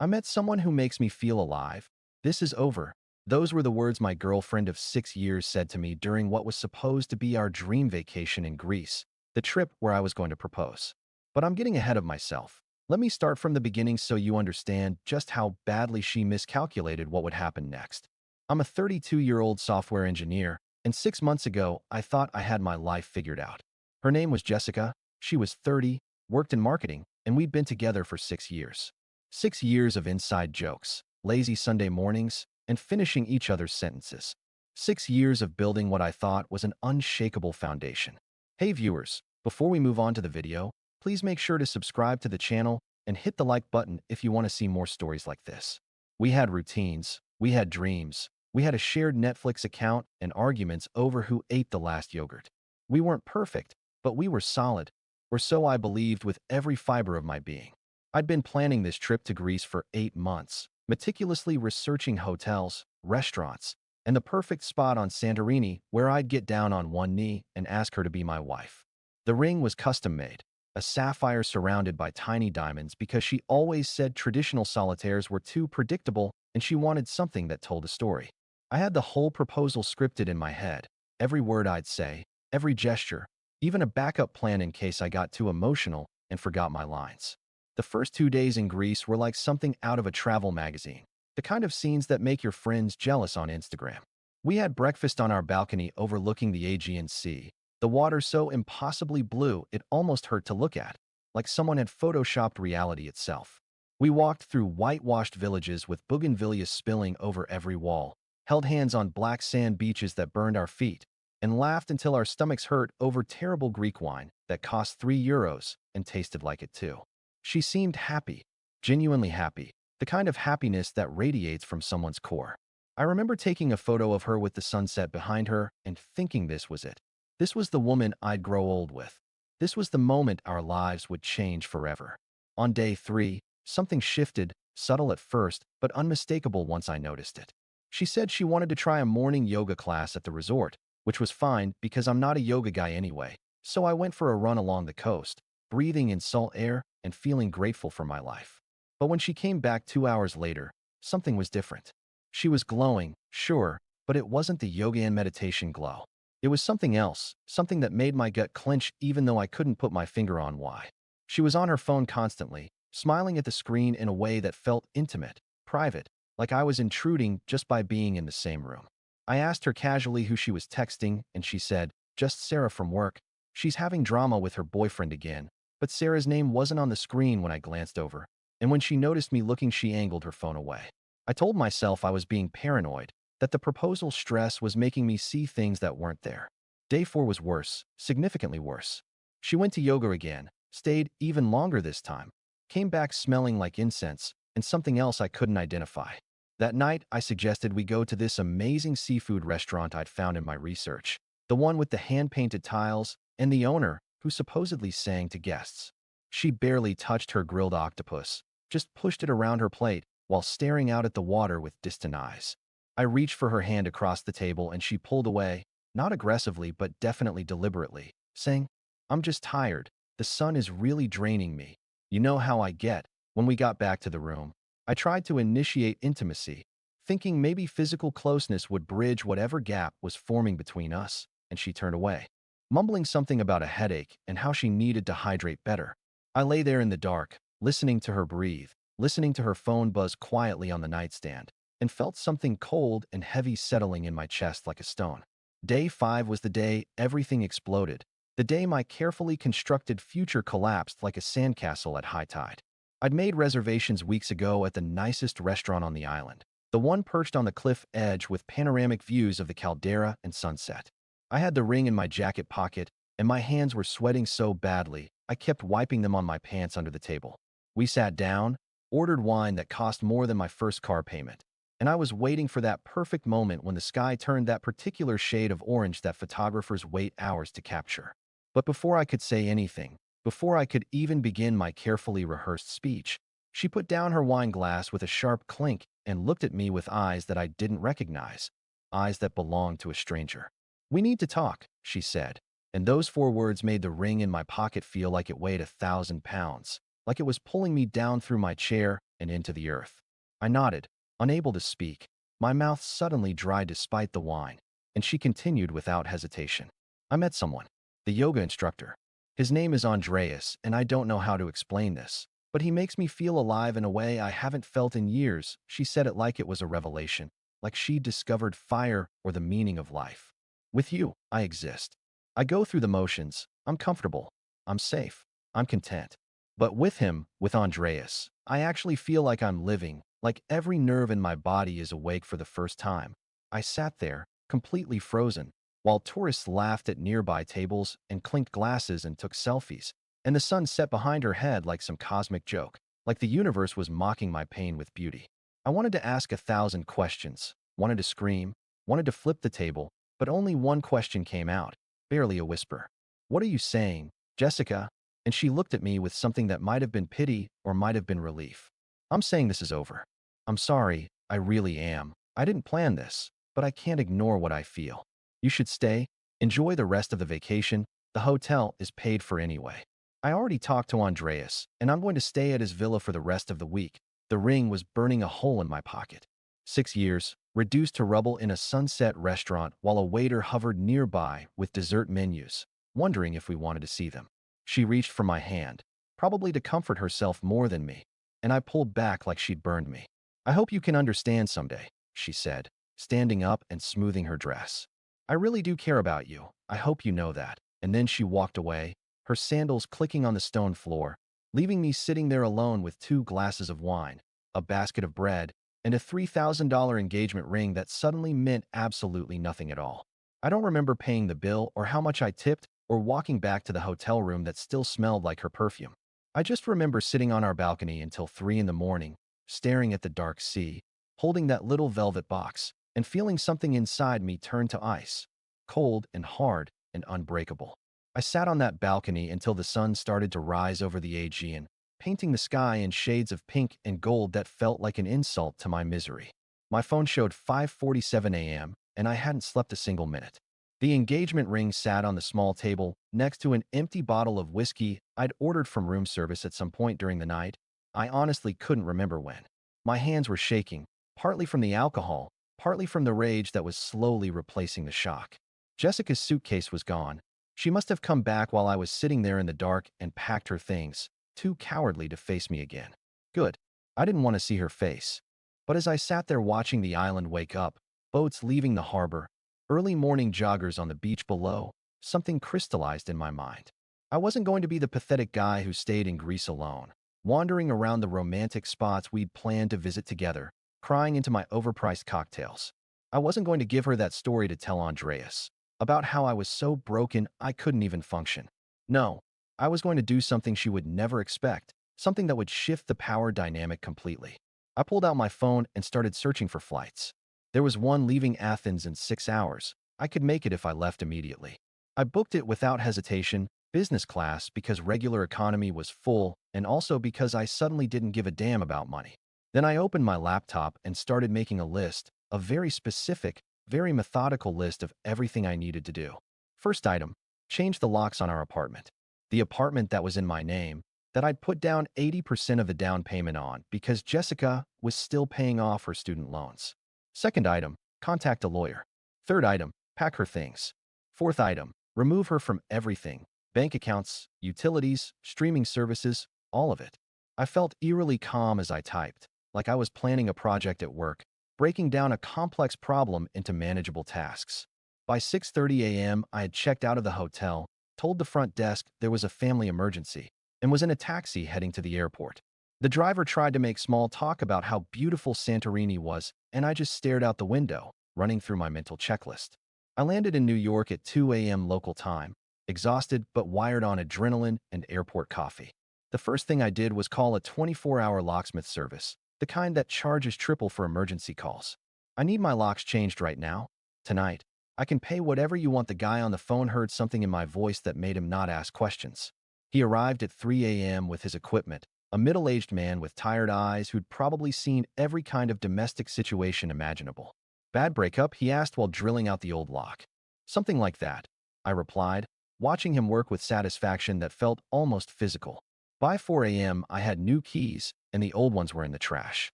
I met someone who makes me feel alive. This is over. Those were the words my girlfriend of 6 years said to me during what was supposed to be our dream vacation in Greece, the trip where I was going to propose. But I'm getting ahead of myself. Let me start from the beginning so you understand just how badly she miscalculated what would happen next. I'm a 32-year-old software engineer, and 6 months ago, I thought I had my life figured out. Her name was Jessica, she was 30, worked in marketing, and we'd been together for 6 years. 6 years of inside jokes, lazy Sunday mornings, and finishing each other's sentences. 6 years of building what I thought was an unshakable foundation. Hey viewers, before we move on to the video, please make sure to subscribe to the channel and hit the like button if you want to see more stories like this. We had routines, we had dreams, we had a shared Netflix account and arguments over who ate the last yogurt. We weren't perfect, but we were solid, or so I believed with every fiber of my being. I'd been planning this trip to Greece for 8 months, meticulously researching hotels, restaurants, and the perfect spot on Santorini where I'd get down on one knee and ask her to be my wife. The ring was custom-made, a sapphire surrounded by tiny diamonds because she always said traditional solitaires were too predictable and she wanted something that told a story. I had the whole proposal scripted in my head, every word I'd say, every gesture, even a backup plan in case I got too emotional and forgot my lines. The first 2 days in Greece were like something out of a travel magazine, the kind of scenes that make your friends jealous on Instagram. We had breakfast on our balcony overlooking the Aegean Sea, the water so impossibly blue it almost hurt to look at, like someone had photoshopped reality itself. We walked through whitewashed villages with bougainvilleas spilling over every wall, held hands on black sand beaches that burned our feet, and laughed until our stomachs hurt over terrible Greek wine that cost €3 and tasted like it too. She seemed happy, genuinely happy, the kind of happiness that radiates from someone's core. I remember taking a photo of her with the sunset behind her and thinking this was it. This was the woman I'd grow old with. This was the moment our lives would change forever. On day 3, something shifted, subtle at first, but unmistakable once I noticed it. She said she wanted to try a morning yoga class at the resort, which was fine because I'm not a yoga guy anyway, so I went for a run along the coast, breathing in salt air and feeling grateful for my life. But when she came back 2 hours later, something was different. She was glowing, sure, but it wasn't the yoga and meditation glow. It was something else, something that made my gut clench even though I couldn't put my finger on why. She was on her phone constantly, smiling at the screen in a way that felt intimate, private, like I was intruding just by being in the same room. I asked her casually who she was texting, and she said, "Just Sarah from work. She's having drama with her boyfriend again." But Sarah's name wasn't on the screen when I glanced over, and when she noticed me looking, she angled her phone away. I told myself I was being paranoid, that the proposal stress was making me see things that weren't there. Day 4 was worse, significantly worse. She went to yoga again, stayed even longer this time, came back smelling like incense and something else I couldn't identify. That night, I suggested we go to this amazing seafood restaurant I'd found in my research, the one with the hand-painted tiles and the owner who supposedly sang to guests. She barely touched her grilled octopus, just pushed it around her plate while staring out at the water with distant eyes. I reached for her hand across the table and she pulled away, not aggressively but definitely deliberately, saying, "I'm just tired. The sun is really draining me. You know how I get." When we got back to the room, I tried to initiate intimacy, thinking maybe physical closeness would bridge whatever gap was forming between us, and she turned away, mumbling something about a headache and how she needed to hydrate better. I lay there in the dark, listening to her breathe, listening to her phone buzz quietly on the nightstand, and felt something cold and heavy settling in my chest like a stone. Day 5 was the day everything exploded, the day my carefully constructed future collapsed like a sandcastle at high tide. I'd made reservations weeks ago at the nicest restaurant on the island, the one perched on the cliff edge with panoramic views of the caldera and sunset. I had the ring in my jacket pocket, and my hands were sweating so badly, I kept wiping them on my pants under the table. We sat down, ordered wine that cost more than my first car payment, and I was waiting for that perfect moment when the sky turned that particular shade of orange that photographers wait hours to capture. But before I could say anything, before I could even begin my carefully rehearsed speech, she put down her wine glass with a sharp clink and looked at me with eyes that I didn't recognize, eyes that belonged to a stranger. "We need to talk," she said, and those 4 words made the ring in my pocket feel like it weighed 1,000 pounds, like it was pulling me down through my chair and into the earth. I nodded, unable to speak. My mouth suddenly dried despite the wine, and she continued without hesitation. I met someone, the yoga instructor. His name is Andreas, and I don't know how to explain this, but he makes me feel alive in a way I haven't felt in years. She said it like it was a revelation, like she discovered fire or the meaning of life. With you, I exist. I go through the motions. I'm comfortable. I'm safe. I'm content. But with him, with Andreas, I actually feel like I'm living, like every nerve in my body is awake for the first time. I sat there, completely frozen, while tourists laughed at nearby tables and clinked glasses and took selfies, and the sun set behind her head like some cosmic joke, like the universe was mocking my pain with beauty. I wanted to ask 1,000 questions, wanted to scream, wanted to flip the table, but only one question came out, barely a whisper. "What are you saying, Jessica?" And she looked at me with something that might have been pity or might have been relief. "I'm saying this is over. I'm sorry, I really am. I didn't plan this, but I can't ignore what I feel. You should stay, enjoy the rest of the vacation. The hotel is paid for anyway." I already talked to Andreas, and I'm going to stay at his villa for the rest of the week. The ring was burning a hole in my pocket. 6 years, reduced to rubble in a sunset restaurant while a waiter hovered nearby with dessert menus, wondering if we wanted to see them. She reached for my hand, probably to comfort herself more than me, and I pulled back like she'd burned me. "I hope you can understand someday," she said, standing up and smoothing her dress. "I really do care about you. I hope you know that." And then she walked away, her sandals clicking on the stone floor, leaving me sitting there alone with 2 glasses of wine, a basket of bread, and a $3,000 engagement ring that suddenly meant absolutely nothing at all. I don't remember paying the bill or how much I tipped or walking back to the hotel room that still smelled like her perfume. I just remember sitting on our balcony until 3 in the morning, staring at the dark sea, holding that little velvet box, and feeling something inside me turn to ice, cold and hard and unbreakable. I sat on that balcony until the sun started to rise over the Aegean, painting the sky in shades of pink and gold that felt like an insult to my misery. My phone showed 5:47 a.m., and I hadn't slept a single minute. The engagement ring sat on the small table next to an empty bottle of whiskey I'd ordered from room service at some point during the night. I honestly couldn't remember when. My hands were shaking, partly from the alcohol, partly from the rage that was slowly replacing the shock. Jessica's suitcase was gone. She must have come back while I was sitting there in the dark and packed her things, too cowardly to face me again. Good. I didn't want to see her face. But as I sat there watching the island wake up, boats leaving the harbor, early morning joggers on the beach below, something crystallized in my mind. I wasn't going to be the pathetic guy who stayed in Greece alone, wandering around the romantic spots we'd planned to visit together, crying into my overpriced cocktails. I wasn't going to give her that story to tell Andreas about how I was so broken I couldn't even function. No, I was going to do something she would never expect, something that would shift the power dynamic completely. I pulled out my phone and started searching for flights. There was one leaving Athens in 6 hours. I could make it if I left immediately. I booked it without hesitation, business class, because regular economy was full and also because I suddenly didn't give a damn about money. Then I opened my laptop and started making a list, a very specific, very methodical list of everything I needed to do. First item, change the locks on our apartment. The apartment that was in my name, that I'd put down 80% of the down payment on because Jessica was still paying off her student loans. Second item, contact a lawyer. Third item, pack her things. Fourth item, remove her from everything, bank accounts, utilities, streaming services, all of it. I felt eerily calm as I typed, like I was planning a project at work, breaking down a complex problem into manageable tasks. By 6:30 a.m., I had checked out of the hotel, told the front desk there was a family emergency, and was in a taxi heading to the airport. The driver tried to make small talk about how beautiful Santorini was, and I just stared out the window, running through my mental checklist. I landed in New York at 2 a.m. local time, exhausted but wired on adrenaline and airport coffee. The first thing I did was call a 24-hour locksmith service, the kind that charges triple for emergency calls. "I need my locks changed right now. Tonight. I can pay whatever you want." The guy on the phone heard something in my voice that made him not ask questions. He arrived at 3 a.m. with his equipment, a middle-aged man with tired eyes who'd probably seen every kind of domestic situation imaginable. "Bad breakup?" he asked while drilling out the old lock. "Something like that," I replied, watching him work with satisfaction that felt almost physical. By 4 a.m., I had new keys, and the old ones were in the trash.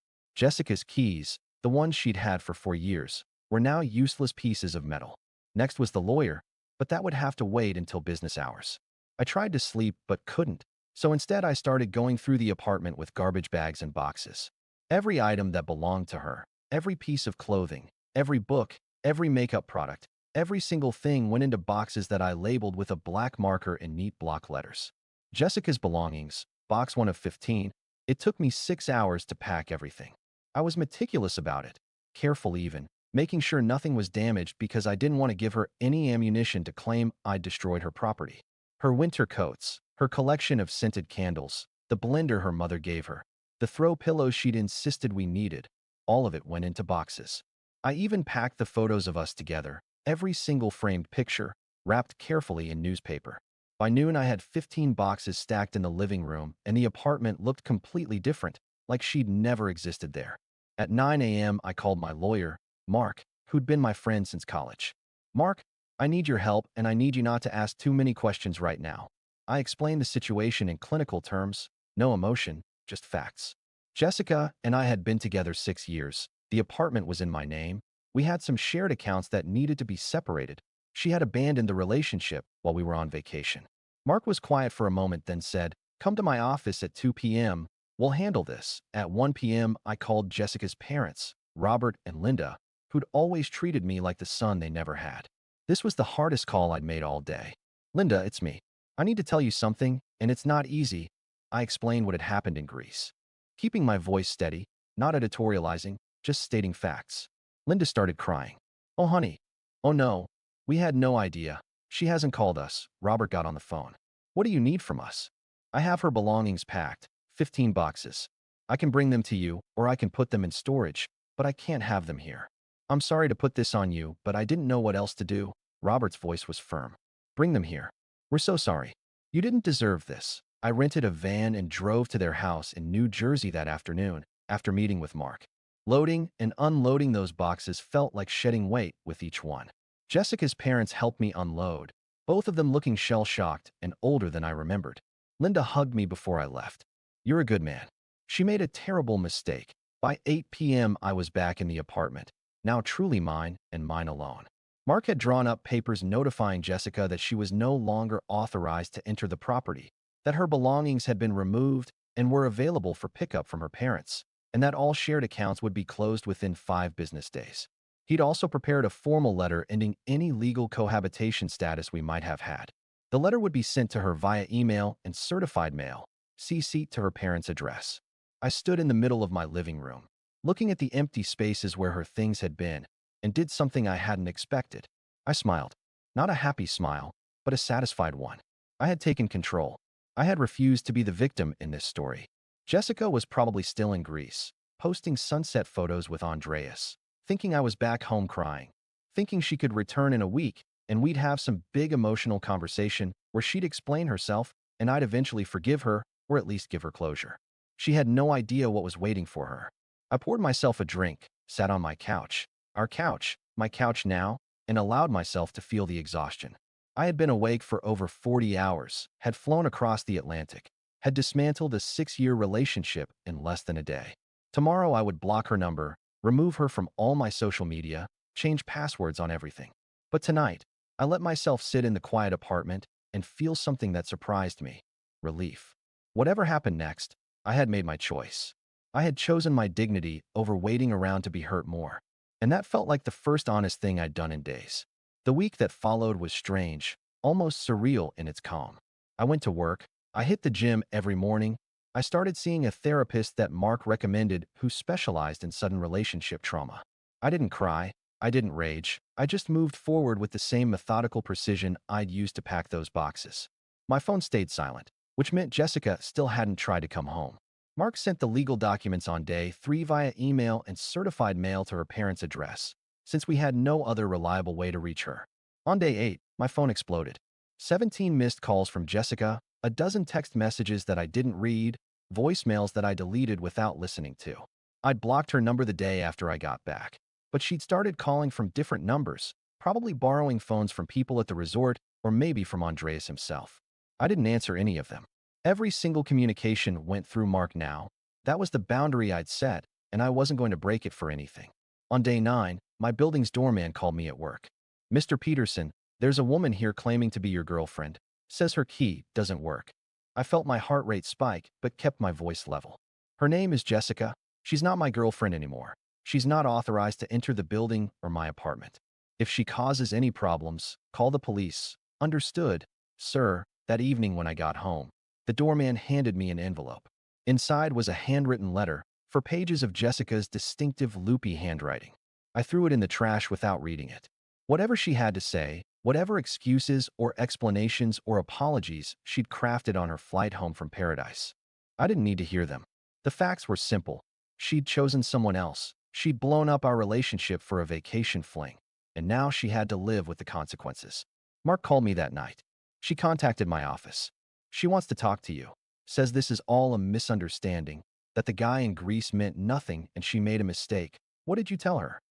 Jessica's keys, the ones she'd had for 4 years, were now useless pieces of metal. Next was the lawyer, but that would have to wait until business hours. I tried to sleep but couldn't, so instead I started going through the apartment with garbage bags and boxes. Every item that belonged to her, every piece of clothing, every book, every makeup product, every single thing went into boxes that I labeled with a black marker in neat block letters. Jessica's belongings, box 1 of 15. It took me 6 hours to pack everything. I was meticulous about it, careful even, making sure nothing was damaged because I didn't want to give her any ammunition to claim I'd destroyed her property. Her winter coats, her collection of scented candles, the blender her mother gave her, the throw pillows she'd insisted we needed, all of it went into boxes. I even packed the photos of us together, every single framed picture, wrapped carefully in newspaper. By noon, I had 15 boxes stacked in the living room, and the apartment looked completely different, like she'd never existed there. At 9 a.m., I called my lawyer, Mark, who'd been my friend since college. Mark, I need your help, and I need you not to ask too many questions right now. I explained the situation in clinical terms, no emotion, just facts. Jessica and I had been together 6 years. The apartment was in my name. We had some shared accounts that needed to be separated. She had abandoned the relationship while we were on vacation. Mark was quiet for a moment, then said, "Come to my office at 2 p.m. We'll handle this." At 1 p.m., I called Jessica's parents, Robert and Linda, who'd always treated me like the son they never had. This was the hardest call I'd made all day. "Linda, it's me. I need to tell you something, and it's not easy." I explained what had happened in Greece, keeping my voice steady, not editorializing, just stating facts. Linda started crying. "Oh, honey. Oh, no. We had no idea. She hasn't called us." Robert got on the phone. "What do you need from us?" "I have her belongings packed, 15 boxes. I can bring them to you, or I can put them in storage, but I can't have them here." "I'm sorry to put this on you, but I didn't know what else to do." Robert's voice was firm. "Bring them here. We're so sorry. You didn't deserve this." I rented a van and drove to their house in New Jersey that afternoon, after meeting with Mark. Loading and unloading those boxes felt like shedding weight with each one. Jessica's parents helped me unload, both of them looking shell-shocked and older than I remembered. Linda hugged me before I left. "You're a good man." She made a terrible mistake. By 8 p.m., I was back in the apartment, now truly mine and mine alone. Mark had drawn up papers notifying Jessica that she was no longer authorized to enter the property, that her belongings had been removed and were available for pickup from her parents, and that all shared accounts would be closed within 5 business days. He'd also prepared a formal letter ending any legal cohabitation status we might have had. The letter would be sent to her via email and certified mail, CC'd to her parents' address. I stood in the middle of my living room, looking at the empty spaces where her things had been, and did something I hadn't expected. I smiled. Not a happy smile, but a satisfied one. I had taken control. I had refused to be the victim in this story. Jessica was probably still in Greece, posting sunset photos with Andreas, thinking I was back home crying, thinking she could return in a week and we'd have some big emotional conversation where she'd explain herself and I'd eventually forgive her or at least give her closure. She had no idea what was waiting for her. I poured myself a drink, sat on my couch, our couch, my couch now, and allowed myself to feel the exhaustion. I had been awake for over 40 hours, had flown across the Atlantic, had dismantled a 6-year relationship in less than a day. Tomorrow I would block her number, remove her from all my social media, change passwords on everything. But tonight, I let myself sit in the quiet apartment and feel something that surprised me: relief. Whatever happened next, I had made my choice. I had chosen my dignity over waiting around to be hurt more. And that felt like the first honest thing I'd done in days. The week that followed was strange, almost surreal in its calm. I went to work. I hit the gym every morning. I started seeing a therapist that Mark recommended who specialized in sudden relationship trauma. I didn't cry. I didn't rage. I just moved forward with the same methodical precision I'd used to pack those boxes. My phone stayed silent, which meant Jessica still hadn't tried to come home. Mark sent the legal documents on day 3 via email and certified mail to her parents' address, since we had no other reliable way to reach her. On day 8, my phone exploded. 17 missed calls from Jessica, a dozen text messages that I didn't read, voicemails that I deleted without listening to. I'd blocked her number the day after I got back, but she'd started calling from different numbers, probably borrowing phones from people at the resort or maybe from Andreas himself. I didn't answer any of them. Every single communication went through Mark now. That was the boundary I'd set, and I wasn't going to break it for anything. On day 9, my building's doorman called me at work. "Mr. Peterson, there's a woman here claiming to be your girlfriend. Says her key doesn't work." I felt my heart rate spike, but kept my voice level. "Her name is Jessica. She's not my girlfriend anymore. She's not authorized to enter the building or my apartment. If she causes any problems, call the police." "Understood, sir." That evening when I got home, the doorman handed me an envelope. Inside was a handwritten letter, 4 pages of Jessica's distinctive loopy handwriting. I threw it in the trash without reading it. Whatever she had to say, whatever excuses or explanations or apologies she'd crafted on her flight home from paradise, I didn't need to hear them. The facts were simple. She'd chosen someone else. She'd blown up our relationship for a vacation fling, and now she had to live with the consequences. Mark called me that night. "She contacted my office. She wants to talk to you. Says this is all a misunderstanding, that the guy in Greece meant nothing and she made a mistake." "What did you tell her?"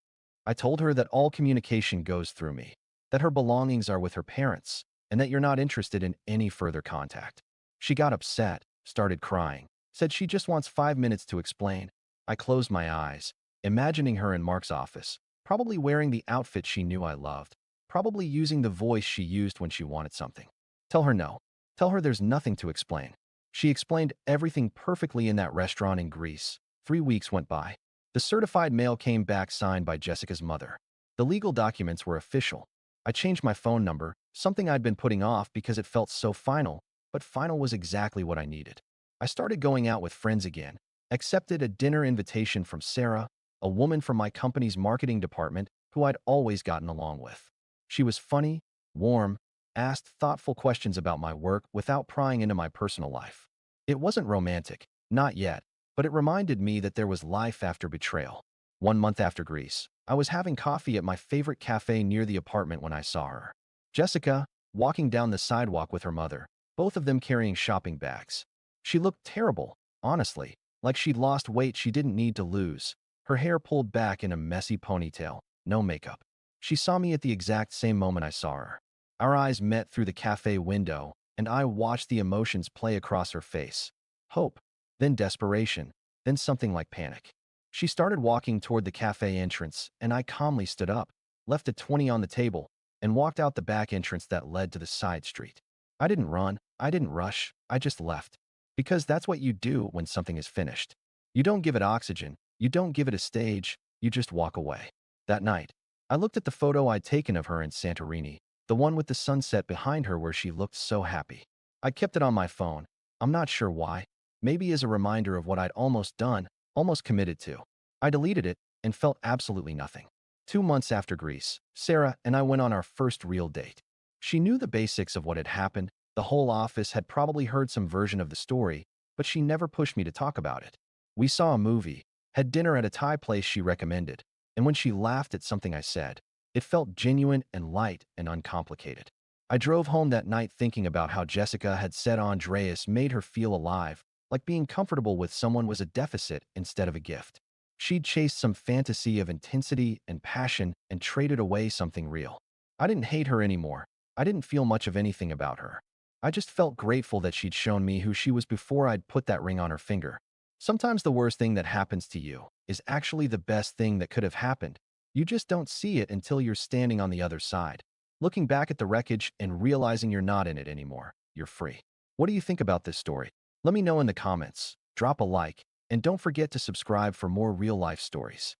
"I told her that all communication goes through me, that her belongings are with her parents, and that you're not interested in any further contact." She got upset, started crying, said she just wants 5 minutes to explain. I closed my eyes, imagining her in Mark's office, probably wearing the outfit she knew I loved, probably using the voice she used when she wanted something. Tell her no. Tell her there's nothing to explain. She explained everything perfectly in that restaurant in Greece. 3 weeks went by. The certified mail came back signed by Jessica's mother. The legal documents were official. I changed my phone number, something I'd been putting off because it felt so final, but final was exactly what I needed. I started going out with friends again, accepted a dinner invitation from Sarah, a woman from my company's marketing department who I'd always gotten along with. She was funny, warm, asked thoughtful questions about my work without prying into my personal life. It wasn't romantic, not yet, but it reminded me that there was life after betrayal. 1 month after Greece, I was having coffee at my favorite cafe near the apartment when I saw her. Jessica, walking down the sidewalk with her mother, both of them carrying shopping bags. She looked terrible, honestly, like she'd lost weight she didn't need to lose, her hair pulled back in a messy ponytail, no makeup. She saw me at the exact same moment I saw her. Our eyes met through the cafe window, and I watched the emotions play across her face. Hope, then desperation, then something like panic. She started walking toward the cafe entrance, and I calmly stood up, left a 20 on the table, and walked out the back entrance that led to the side street. I didn't run, I didn't rush, I just left. Because that's what you do when something is finished. You don't give it oxygen, you don't give it a stage, you just walk away. That night, I looked at the photo I'd taken of her in Santorini, the one with the sunset behind her where she looked so happy. I kept it on my phone. I'm not sure why. Maybe as a reminder of what I'd almost done, almost committed to. I deleted it and felt absolutely nothing. 2 months after Greece, Sarah and I went on our first real date. She knew the basics of what had happened. The whole office had probably heard some version of the story, but she never pushed me to talk about it. We saw a movie, had dinner at a Thai place she recommended, and when she laughed at something I said, it felt genuine and light and uncomplicated. I drove home that night thinking about how Jessica had said Andreas made her feel alive, like being comfortable with someone was a deficit instead of a gift. She'd chased some fantasy of intensity and passion and traded away something real. I didn't hate her anymore. I didn't feel much of anything about her. I just felt grateful that she'd shown me who she was before I'd put that ring on her finger. Sometimes the worst thing that happens to you is actually the best thing that could have happened. You just don't see it until you're standing on the other side. Looking back at the wreckage and realizing you're not in it anymore, you're free. What do you think about this story? Let me know in the comments. Drop a like, and don't forget to subscribe for more real-life stories.